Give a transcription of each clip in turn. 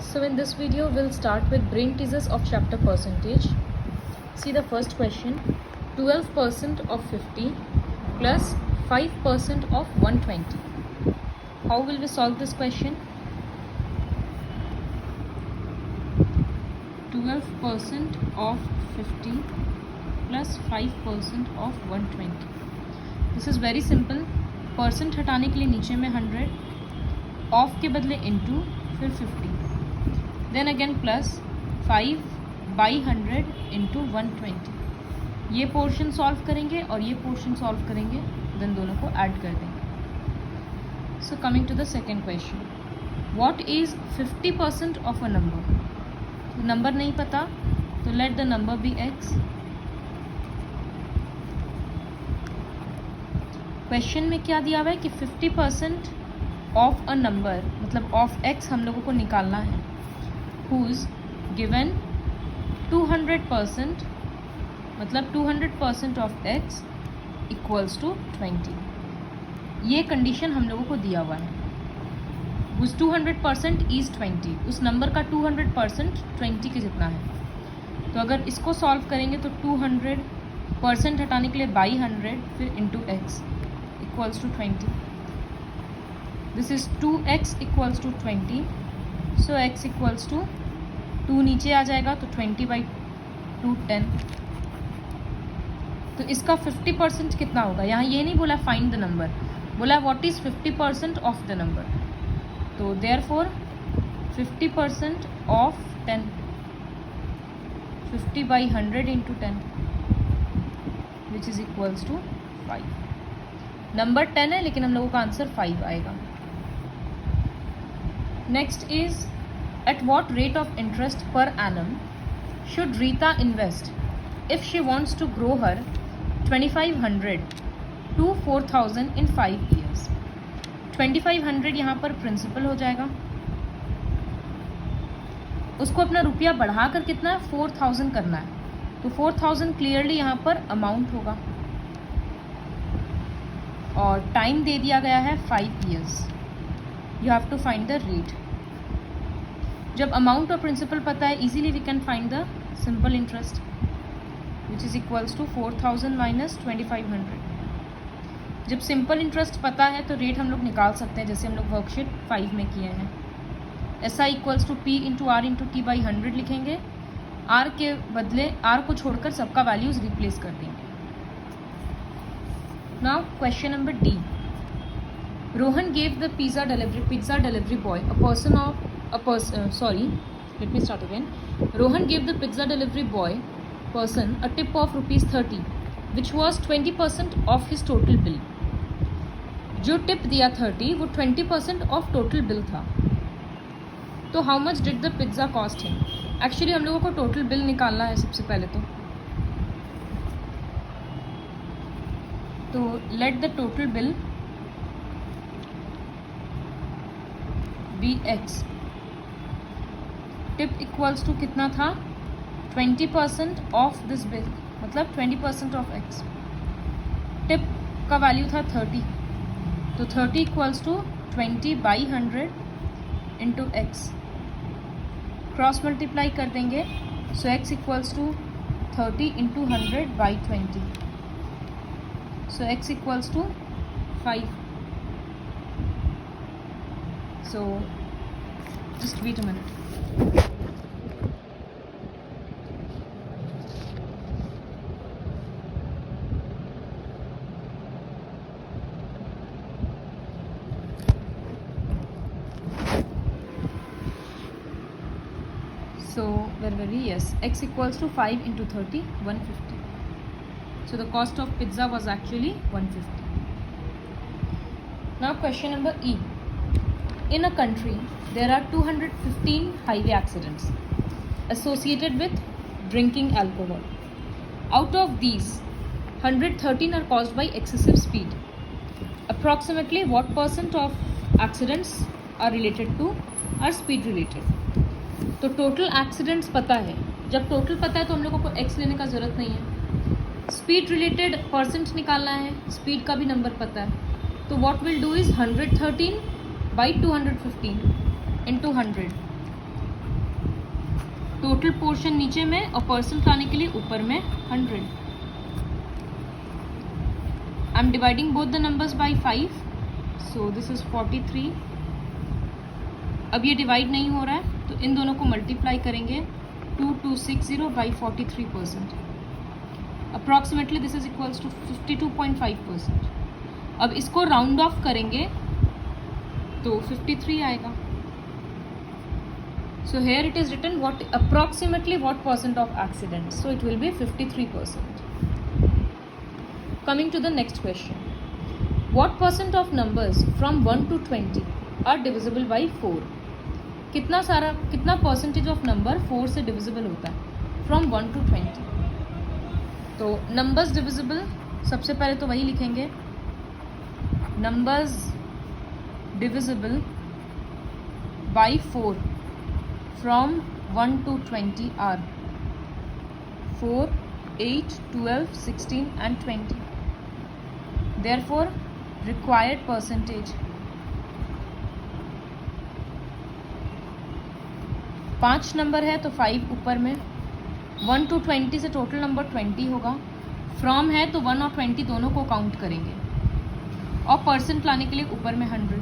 So in this video we'll start with brain teasers of chapter percentage. See the first question. 12% of 50 plus 5% of 120. How will we solve this question? 12% of 50 plus 5% of 120. This is very simple. Percent हटाने के लिए नीचे में 100, of के बदले into, फिर 50, then again plus 5/100 into 120. ये portion solve करेंगे और ये पोर्शन सॉल्व करेंगे, देन दोनों को ऐड कर देंगे. So coming to the second question. What is 50% of a number? Number नहीं पता तो let the number be x. Question में क्या दिया हुआ है कि 50% ऑफ अ नंबर, मतलब ऑफ एक्स हम लोगों को निकालना है, हुज गिवन 200%, मतलब 200% ऑफ एक्स इक्वल्स टू 20. ये कंडीशन हम लोगों को दिया हुआ है. उस 200% इज 20. उस नंबर का 200% 20 के जितना है. तो अगर इसको सॉल्व करेंगे तो 200% हटाने के लिए बाई 100 फिर into x equals to 20. This is 2x equals to 20. So x equals to 2 नीचे आ जाएगा तो 20/2 10. तो इसका 50% कितना होगा? यहाँ ये नहीं बोला फाइंड द नंबर, बोला what is 50% of the number. तो therefore 50% of 10, 50/100 into 10 which is equals to 5. Number 10 है लेकिन हम लोगों का आंसर 5 आएगा. Next is at what rate of interest per annum should Rita invest if she wants to grow her 2500 to 4000 in 5 years. 2500 यहाँ पर principal हो जाएगा. उसको अपना रुपया बढ़ाकर कितना है 4000 करना है, तो 4000 क्लियरली यहाँ पर अमाउंट होगा और टाइम दे दिया गया है 5 years. You have to find the rate. जब अमाउंट और प्रिंसिपल पता है easily we can find the simple interest which is equals to 4000 minus 2500. जब सिंपल इंटरेस्ट पता है तो रेट हम लोग निकाल सकते हैं, जैसे हम लोग वर्कशीट 5 में किए हैं. SI equals to P into R into T/100 लिखेंगे. R के बदले R को छोड़कर सबका वैल्यूज रिप्लेस कर देंगे. Now question number D. Rohan gave the pizza delivery boy Rohan gave the pizza delivery boy person a tip of ₹30 which was 20% of his total bill. जो tip दिया 30 वो 20% ऑफ टोटल बिल था. तो how much did the pizza cost him? Actually हम लोगों को total bill निकालना है सबसे पहले. तो let the total bill be x. Tip equals to कितना था 20% ऑफ दिस बिल, मतलब 20% ऑफ एक्स. टिप का वैल्यू था 30, तो 30 equals to 20/100 into x. Cross multiply कर देंगे, so x equals to 30 into 100/20. So x equals to 5. So just wait a minute. So where were we? Yes, x equals to 5 into 30, 150. So the cost of pizza was actually 150. Now question number E. In a country, there are 215 highway accidents associated with drinking alcohol. Out of these, 113 are caused by excessive speed. Approximately what % of accidents are related to are speed related? तो total accidents पता है. जब total पता है तो हम लोगों को एक्स लेने का ज़रूरत नहीं है. स्पीड रिलेटेड परसेंट निकालना है, स्पीड का भी नंबर पता है. तो what will do is 113/215 into 100. Total portion नीचे में और परसेंट लाने के लिए ऊपर में 100. I am dividing both the numbers by 5, so this is 43. अब ये डिवाइड नहीं हो रहा है तो इन दोनों को मल्टीप्लाई करेंगे 2260 by 43%. Approximately this is equals to 52.5%. अब इसको राउंड ऑफ करेंगे तो 53 आएगा. So here it is written approximately what percent of accidents. So it will be 53%. Coming to the next question. What percent of numbers from 1 to 20 are divisible by 4? कितना percentage of number 4 से divisible होता है from 1 to 20? तो numbers divisible सबसे पहले तो वही लिखेंगे. Numbers divisible by 4 from 1 to 20 are 4, 8, 12, 16 and 20. Therefore, required percentage 5 number है तो 5 ऊपर में. 1 to 20 से टोटल नंबर 20 होगा. फ्रॉम है तो 1 और 20 दोनों को काउंट करेंगे और परसेंट लाने के लिए ऊपर में 100.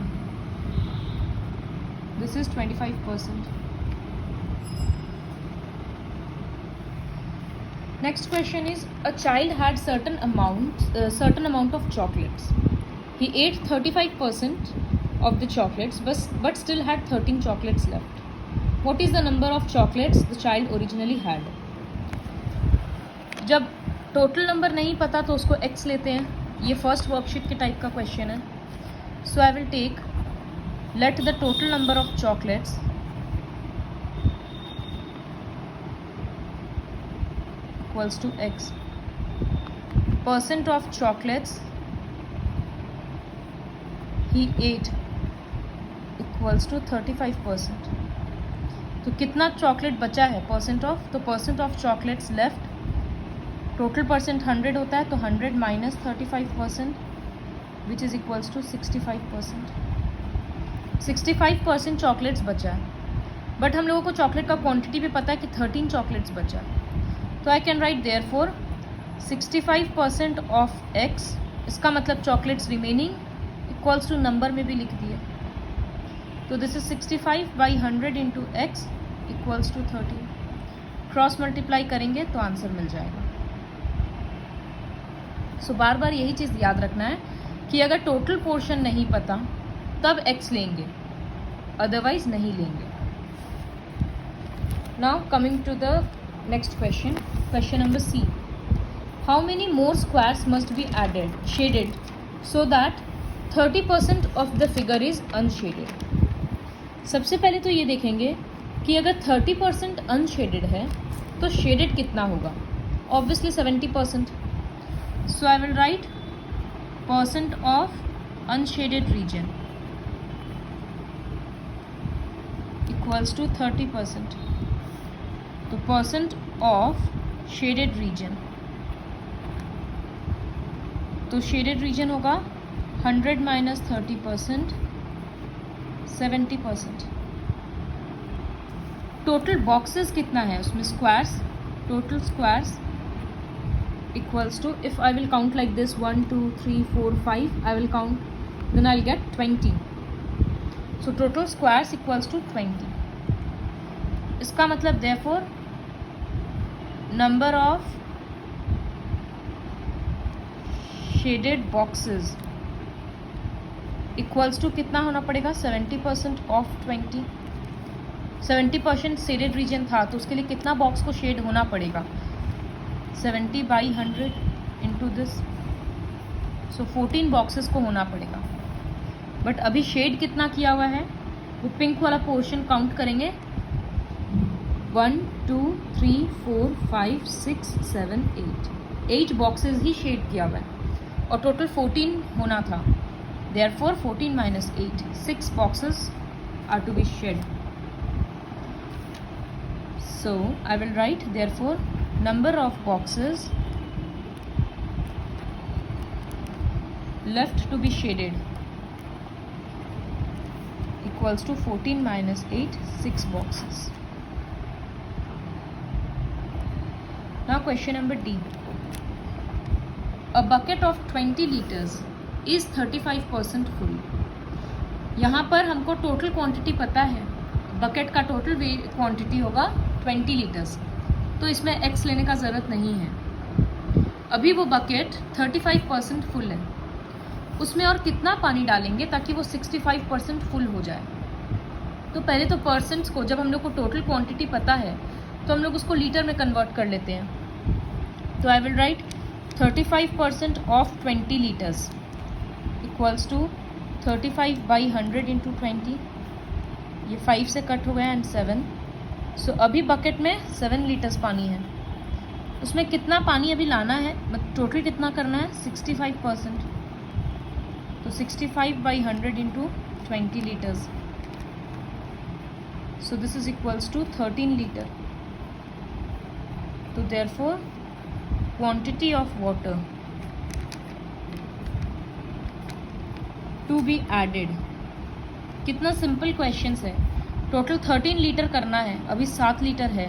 This is 25%. Next question is, a child had certain amount of chocolates. He ate 35% of the chocolates but still had 13 chocolates left. What is the number of chocolates the child originally had? जब total number नहीं पता तो उसको x लेते हैं. ये first worksheet के type का क्वेश्चन है. So I will take let the total number of chocolates equals to x. Percent of chocolates he ate equals to 35%. तो कितना चॉकलेट बचा है परसेंट ऑफ, तो percent of chocolates left, total percent 100 होता है तो 100 minus 35% which is equals to 65%. 65% chocolates बचा है बट हम लोगों को चॉकलेट का क्वांटिटी भी पता है कि 13 चॉकलेट्स बचा है. तो I can write therefore 65% of x, इसका मतलब chocolates remaining equals to number में भी लिख दिए. तो this is 65 by 100 into x equals to 13. Cross multiply करेंगे तो आंसर मिल जाएगा. सो बार बार यही चीज़ याद रखना है कि अगर टोटल पोर्शन नहीं पता तब x लेंगे, अदरवाइज नहीं लेंगे. Now coming to the next question number C. How many more squares must be shaded so that 30% of the figure is unshaded? सबसे पहले तो ये देखेंगे कि अगर 30% unshaded है तो shaded कितना होगा. Obviously 70%. So I will write percent of unshaded region equals to 30%. तो परसेंट ऑफ शेडेड रीजन, तो शेडेड रीजन होगा 100 माइनस 30%, 70%. टोटल बॉक्सेस कितना है उसमें, squares, total squares equals to, if I will count like this 1 2 3 4 5, I will count, then I will get 20. So total squares equals to 20. इसका मतलब therefore number of shaded boxes equals to कितना होना पड़ेगा, 70% of 20. 70% shaded region था तो उसके लिए कितना बॉक्स को शेड होना पड़ेगा, 70 by 100 into this. So 14 boxes को होना पड़ेगा. बट अभी शेड कितना किया हुआ है, वो पिंक वाला पोर्शन काउंट करेंगे 1 2 3 4 5 6 7 8 बॉक्सेस ही शेड किया हुआ है और टोटल 14 होना था. Therefore 14 minus 8, 6 boxes are to be shade. So I will write therefore number of boxes left to be shaded equals to 14 minus 8, 6 boxes. Now question number D. A bucket of 20 liters is 35% full. यहाँ पर हमको total quantity पता है, bucket का total quantity होगा 20 litres, तो इसमें x लेने का ज़रूरत नहीं है। अभी वो बकेट 35% फुल है, उसमें और कितना पानी डालेंगे ताकि वो 65% फुल हो जाए। तो पहले तो परसेंट्स को, जब हम लोग को टोटल क्वांटिटी पता है तो हम लोग उसको लीटर में कन्वर्ट कर लेते हैं। तो I will write 35% of 20 litres equals to 35 by 100 into 20, ये 5 से कट हो गया एंड 7। सो अभी बकेट में 7 लीटर्स पानी है, उसमें कितना पानी अभी लाना है, मतलब टोटल कितना करना है 65%। तो 65 by 100 into 20 litres, so this is equals to 13 liter. So therefore quantity of water to be added, कितना सिंपल क्वेश्चंस है। टोटल 13 लीटर करना है, अभी 7 लीटर है,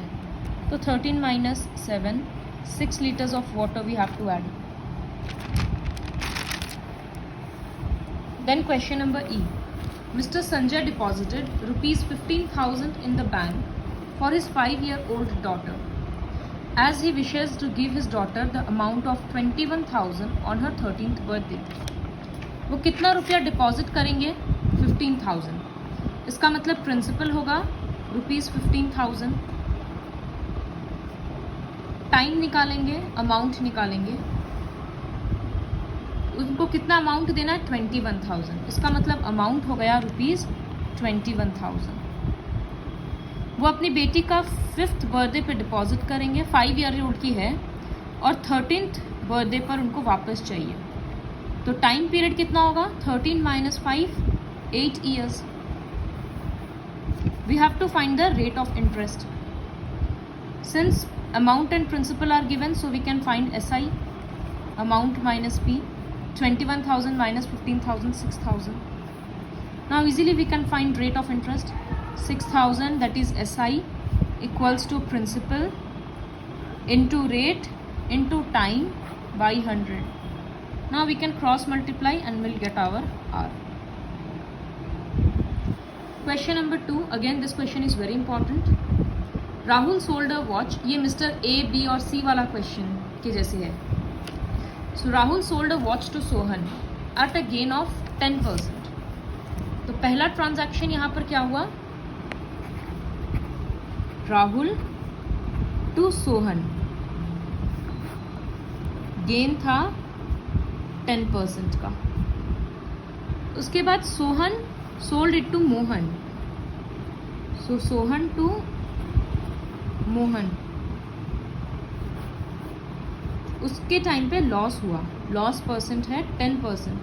तो 13 minus 7, 6 liters of water we have to add. Then question number E. Mr. Sanjay deposited rupees 15,000 in the bank for his 5-year-old daughter. As he wishes to give his daughter the amount of 21,000 on her 13th birthday. वो कितना रुपया deposit करेंगे 15,000, इसका मतलब principal होगा rupees 15,000, time निकालेंगे, amount निकालेंगे, उनको कितना अमाउंट देना है 21,000, इसका मतलब अमाउंट हो गया रुपीज़ 21,000। वो अपनी बेटी का 5th बर्थडे पे डिपॉजिट करेंगे, 5 ईयर ओल्ड की है और 13th बर्थडे पर उनको वापस चाहिए। तो टाइम पीरियड कितना होगा 13 minus 5, 8 years. We have to find the rate of interest. Since amount and principal are given, so we can find SI, amount minus P, 21,000 minus 15,000, 6,000. Now easily we can find rate of interest. 6,000, that is SI, equals to principal into rate into time by 100. Now we can cross multiply and we'll get our R. Question number 2. Again this question is very important. Rahul sold a watch. ये Mr. A, B और C वाला question के जैसे है। So Rahul sold a watch to Sohan at a gain of 10%. तो पहला transaction यहाँ पर क्या हुआ, राहुल टू सोहन, गेन था 10% का। उसके बाद Sohan sold it to Mohan, so Sohan to Mohan, उसके टाइम पे लॉस हुआ, लॉस परसेंट है 10%।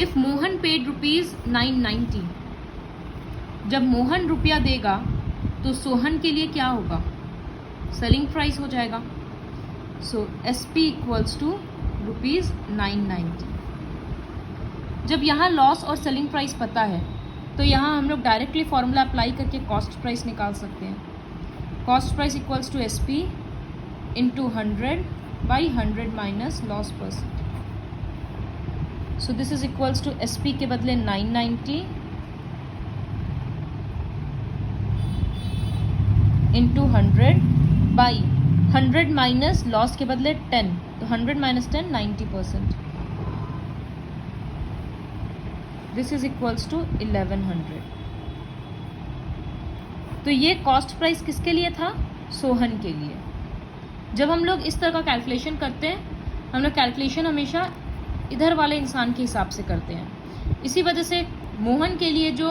इफ मोहन पेड रुपीज़ 990, जब मोहन रुपया देगा तो सोहन के लिए क्या होगा, सेलिंग प्राइस हो जाएगा। सो SP इक्वल्स टू रुपीज़ 990। जब यहाँ लॉस और सेलिंग प्राइस पता है तो यहाँ हम लोग डायरेक्टली फॉर्मूला अप्लाई करके कॉस्ट प्राइस निकाल सकते हैं। Cost price equals to SP into 100 by 100 minus loss percent. So this is equals to SP के बदले 990 into 100 by 100 minus loss के बदले 10, तो 100 minus 10 90%. This is equals to 1100. तो ये कॉस्ट प्राइस किसके लिए था, सोहन के लिए। जब हम लोग इस तरह का कैलकुलेशन करते हैं, हम लोग कैलकुलेशन हमेशा इधर वाले इंसान के हिसाब से करते हैं। इसी वजह से मोहन के लिए जो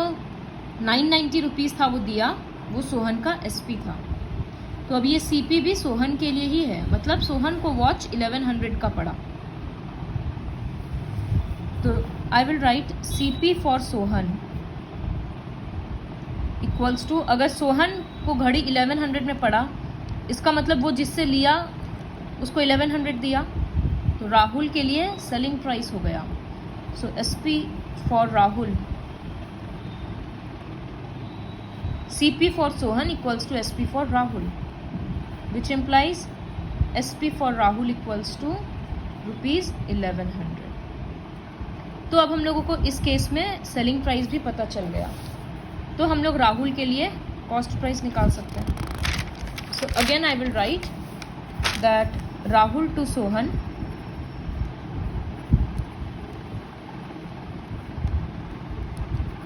990 रुपीज़ था वो दिया, वो सोहन का SP था। तो अब ये CP भी सोहन के लिए ही है, मतलब सोहन को वॉच 1100 का पड़ा। तो I will write CP for Sohan equals to, अगर सोहन को घड़ी 1100 में पड़ा, इसका मतलब वो जिससे लिया उसको 1100 दिया, तो राहुल के लिए सेलिंग प्राइस हो गया। So SP for Rahul, CP for Sohan equals to SP for Rahul. which implies SP for Rahul equals to ₹1100. तो अब हम लोगों को इस केस में सेलिंग प्राइस भी पता चल गया, तो हम लोग राहुल के लिए कॉस्ट प्राइस निकाल सकते हैं. So again I will write that Rahul to Sohan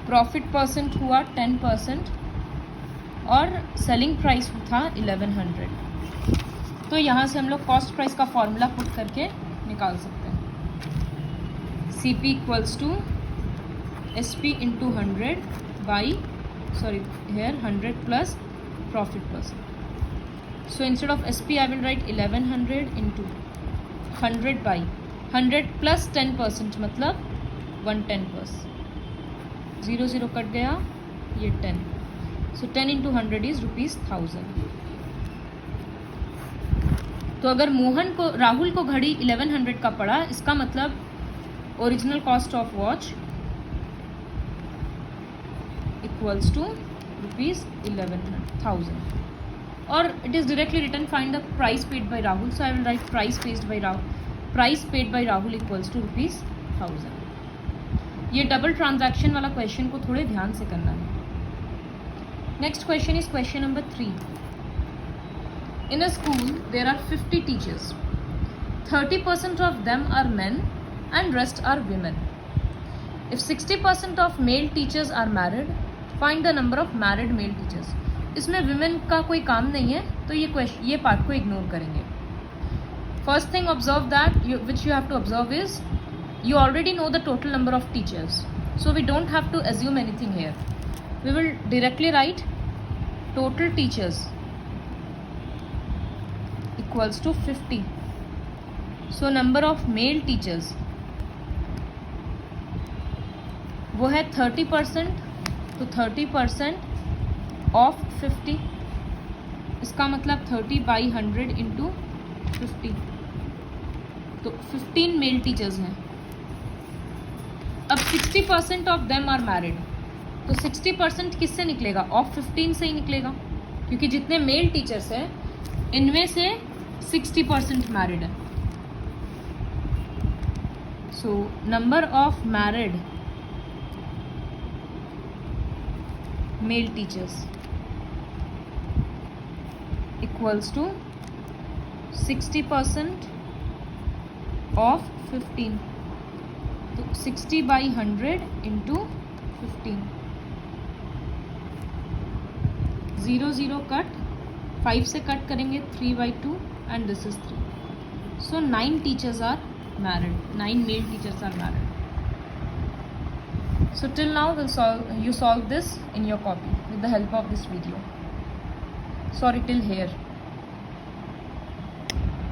profit percent हुआ 10% और सेलिंग प्राइस था 1100. तो यहाँ से हम लोग कॉस्ट प्राइस का फॉर्मूला पुट करके निकाल सकते हैं. CP equals to SP into 100 by 100 plus profit percent. So instead of SP I will write 1100 into 100 by 100 plus 10% मतलब 110 plus 0 कट गया, ये 10. So 10 into 100 is ₹1000. तो अगर राहुल को घड़ी 1100 का पड़ा, इसका मतलब original cost of watch equals to ₹11,000. or it is directly written find the price paid by Rahul, so I will write price paid by Rahul equals to ₹1000. ये डबल ट्रांजैक्शन वाला क्वेश्चन को थोड़े ध्यान से करना है. Next question is question number 3. In a school there are 50 teachers. 30% of them are men and rest are women. If 60% of male teachers are married, find the number of married male teachers. इसमें women का कोई काम नहीं है, तो ये part को ignore करेंगे. First thing observe that which you have to observe is you already know the total number of teachers, so we don't have to assume anything here. We will directly write total teachers equals to 50. So number of male teachers वो है 30%, तो 30% of 50, इसका मतलब 30 by 100 into 50, तो 15 male teachers हैं. अब 60% of them are married, तो 60% किससे निकलेगा? ऑफ 15 से ही निकलेगा, क्योंकि जितने मेल टीचर्स हैं इनमें से 60% मैरिड है. So number of married male teachers equals to 60% of 15, तो 60 बाई 100 इंटू 15. 0 कट, 5 से कट करेंगे 3/2 एंड दिस इज 3. सो 9 teachers are married, 9 male teachers are married. So till now you solve this in your copy with the help of this video. Sorry, till here.